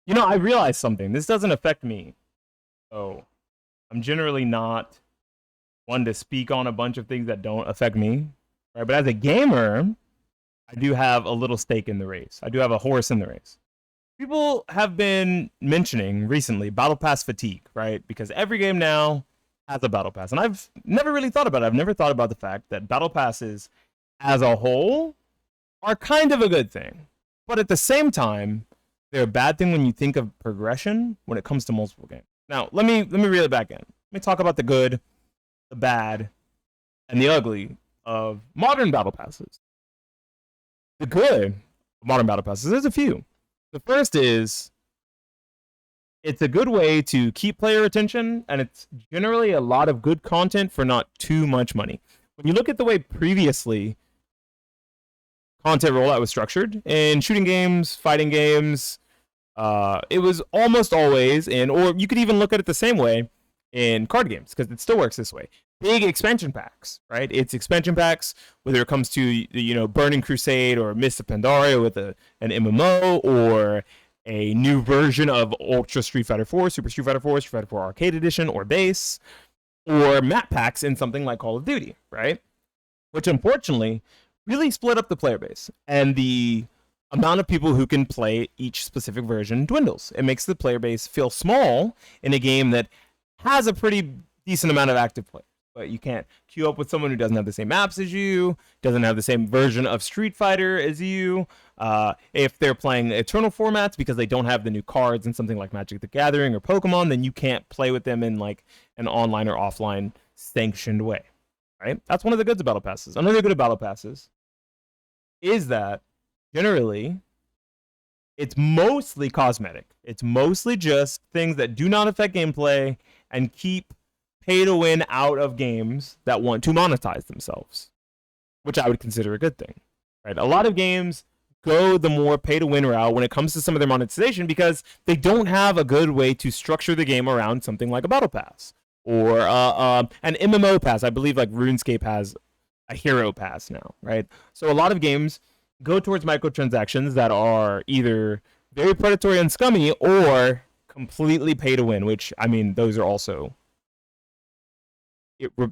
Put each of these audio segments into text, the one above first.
I realized something. This doesn't affect me. So I'm generally not one to speak on a bunch of things that don't affect me. Right? But as a gamer, I do have a little stake in the race. I do have a horse in the race. People have been mentioning recently battle pass fatigue, right? Because every game now has a battle pass. And I've never really thought about it. I've never thought about the fact that battle passes as a whole are kind of a good thing. But at the same time, they're a bad thing when you think of progression when it comes to multiple games. Now, let me reel it back in. Let me talk about the good, the bad, and the ugly of modern battle passes. The good modern battle passes, there's a few. The first is it's a good way to keep player attention, and it's generally a lot of good content for not too much money. When you look at the way previously content rollout was structured in shooting games, fighting games, it was almost always in, or you could even look at it the same way in card games because it still works this way. Big expansion packs, right? It's expansion packs, whether it comes to Burning Crusade or Mists of Pandaria with an MMO or a new version of Ultra Street Fighter 4, Super Street Fighter 4, Street Fighter 4 Arcade Edition or Base, or map packs in something like Call of Duty, right? Which unfortunately really split up the player base, and the amount of people who can play each specific version dwindles. It makes the player base feel small in a game that has a pretty decent amount of active players. But you can't queue up with someone who doesn't have the same maps as you, doesn't have the same version of Street Fighter as you. If they're playing Eternal formats because they don't have the new cards in something like Magic the Gathering or Pokemon, then you can't play with them in like an online or offline sanctioned way. Right? That's one of the goods of Battle Passes. Another good of Battle Passes is that generally it's mostly cosmetic. It's mostly just things that do not affect gameplay and keep pay to win out of games that want to monetize themselves, which I would consider a good thing. Right? A lot of games go the more pay to win route when it comes to some of their monetization because they don't have a good way to structure the game around something like a battle pass or an MMO pass. I believe like RuneScape has a hero pass now, right? So a lot of games go towards microtransactions that are either very predatory and scummy or completely pay to win, which I mean, those are also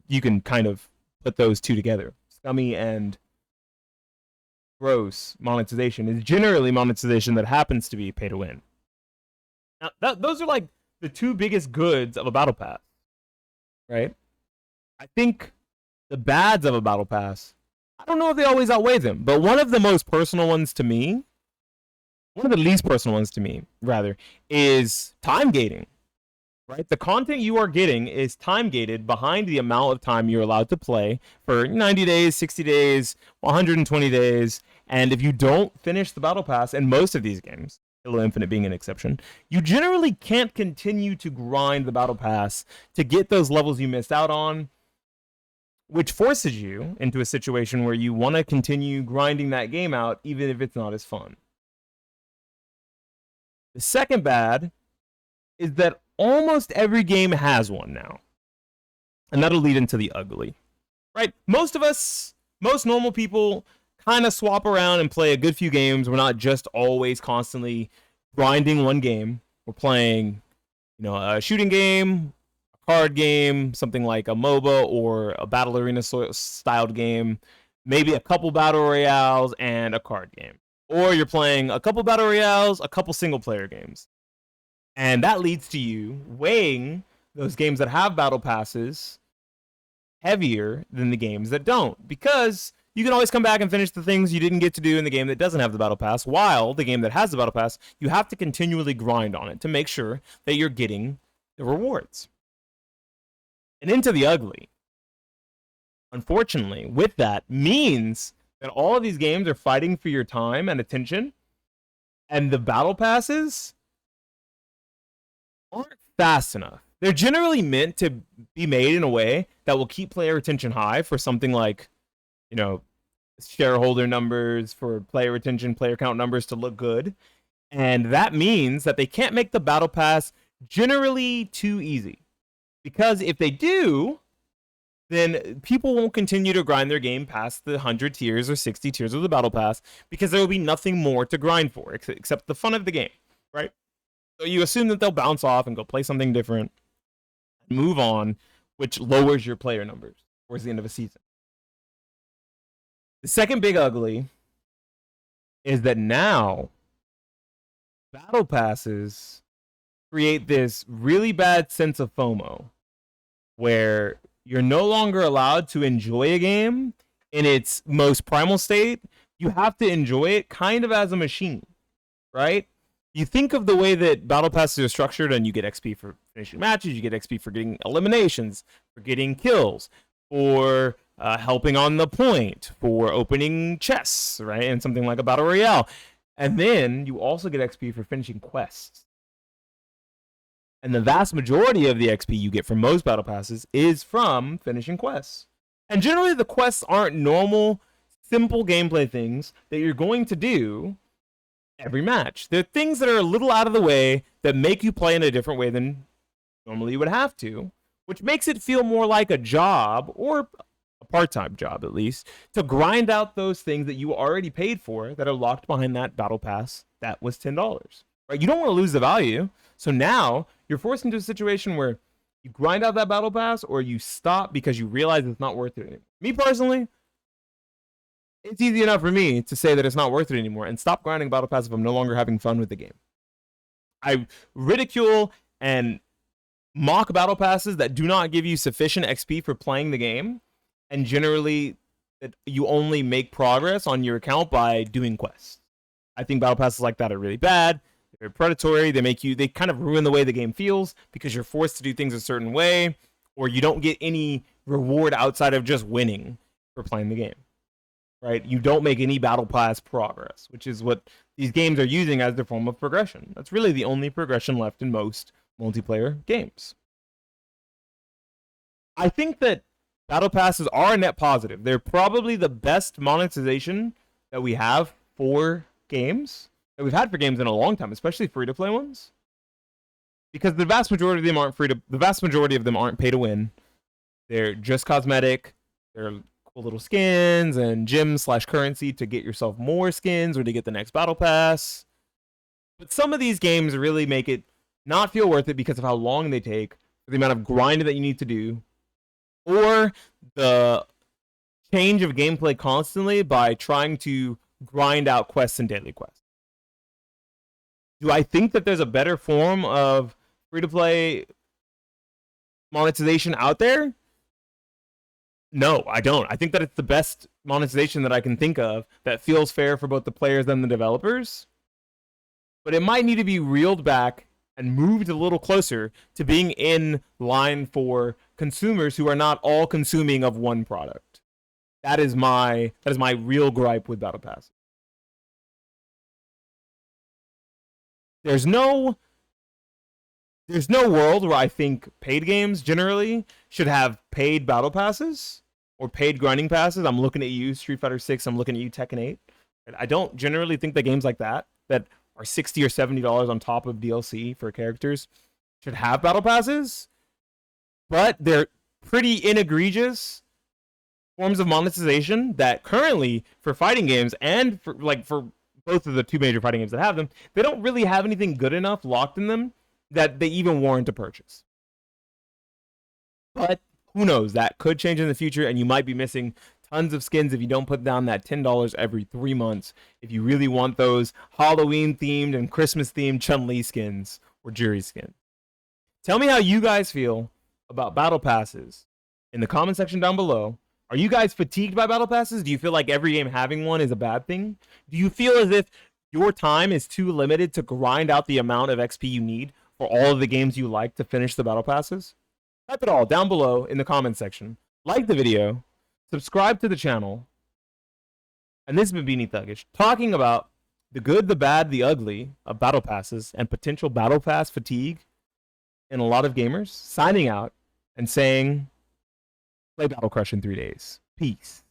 you can kind of put those two together. Scummy and gross monetization is generally monetization that happens to be pay to win. Now, those are like the two biggest goods of a battle pass, right? I think the bads of a battle pass, I don't know if they always outweigh them, but one of the most personal ones to me, one of the least personal ones to me, rather, is time gating. Right? The content you are getting is time gated behind the amount of time you're allowed to play for 90 days, 60 days, 120 days. And if you don't finish the battle pass in most of these games, Halo Infinite being an exception, you generally can't continue to grind the battle pass to get those levels you missed out on, which forces you into a situation where you want to continue grinding that game out even if it's not as fun. The second bad is that almost every game has one now. And that'll lead into the ugly. Right? Most of us, most normal people, kind of swap around and play a good few games. We're not just always constantly grinding one game. We're playing, a shooting game, a card game, something like a MOBA or a battle arena styled game, maybe a couple battle royales and a card game. Or you're playing a couple battle royales, a couple single player games. And that leads to you weighing those games that have battle passes heavier than the games that don't. Because you can always come back and finish the things you didn't get to do in the game that doesn't have the battle pass, while the game that has the battle pass, you have to continually grind on it to make sure that you're getting the rewards. And into the ugly. Unfortunately, with that means that all of these games are fighting for your time and attention, and the battle passes aren't fast enough. They're generally meant to be made in a way that will keep player attention high for something like, shareholder numbers, for player retention, player count numbers to look good. And that means that they can't make the battle pass generally too easy. Because if they do, then people won't continue to grind their game past the 100 tiers or 60 tiers of the battle pass because there will be nothing more to grind for except the fun of the game, right? So you assume that they'll bounce off and go play something different, move on, which lowers your player numbers towards the end of a season. The second big ugly is that now battle passes create this really bad sense of FOMO where you're no longer allowed to enjoy a game in its most primal state. You have to enjoy it kind of as a machine, right? You think of the way that battle passes are structured, and you get XP for finishing matches, you get XP for getting eliminations, for getting kills, for helping on the point, for opening chests, right? And something like a battle royale. And then you also get XP for finishing quests. And the vast majority of the XP you get from most battle passes is from finishing quests. And generally the quests aren't normal, simple gameplay things that you're going to do every match. They're things that are a little out of the way that make you play in a different way than normally you would have to, which makes it feel more like a job, or a part-time job at least, to grind out those things that you already paid for that are locked behind that battle pass that was $10. Right? You don't want to lose the value. So now you're forced into a situation where you grind out that battle pass or you stop because you realize it's not worth it anymore. Me personally, it's easy enough for me to say that it's not worth it anymore and stop grinding battle pass if I'm no longer having fun with the game. I ridicule and mock battle passes that do not give you sufficient XP for playing the game, and generally that you only make progress on your account by doing quests. I think battle passes like that are really bad. They're predatory. They kind of ruin the way the game feels because you're forced to do things a certain way, or you don't get any reward outside of just winning for playing the game. Right? You don't make any battle pass progress, which is what these games are using as their form of progression. That's really the only progression left in most multiplayer games. I think that battle passes are a net positive. They're probably the best monetization that we have for games, that we've had for games in a long time, especially free-to-play ones, because the vast majority of them aren't pay to win. They're just cosmetic. They're cool little skins and gems/currency to get yourself more skins or to get the next battle pass. But some of these games really make it not feel worth it because of how long they take, for the amount of grinding that you need to do, or the change of gameplay constantly by trying to grind out quests and daily quests. Do I think that there's a better form of free-to-play monetization out there? No, I don't. I think that it's the best monetization that I can think of that feels fair for both the players and the developers. But it might need to be reeled back and moved a little closer to being in line for consumers who are not all consuming of one product. That is my real gripe with Battle Pass. There's no world where I think paid games generally should have paid battle passes or paid grinding passes. I'm looking at you, Street Fighter 6. I'm looking at you, Tekken 8. I don't generally think that games like that are $60 or $70 on top of DLC for characters should have battle passes. But they're pretty inegregious forms of monetization that currently, for fighting games and for both of the two major fighting games that have them, they don't really have anything good enough locked in them that they even warrant a purchase. But who knows? That could change in the future, and you might be missing tons of skins if you don't put down that $10 every 3 months if you really want those Halloween-themed and Christmas-themed Chun-Li skins or Juri skin. Tell me how you guys feel about battle passes in the comment section down below. Are you guys fatigued by battle passes? Do you feel like every game having one is a bad thing? Do you feel as if your time is too limited to grind out the amount of XP you need for all of the games you like to finish the battle passes? Type it all down below in the comment section. Like the video, subscribe to the channel, and this has been Beanie Thuggish talking about the good, the bad, the ugly of battle passes and potential battle pass fatigue in a lot of gamers. Signing out and saying, play Battle Crush in 3 days. Peace.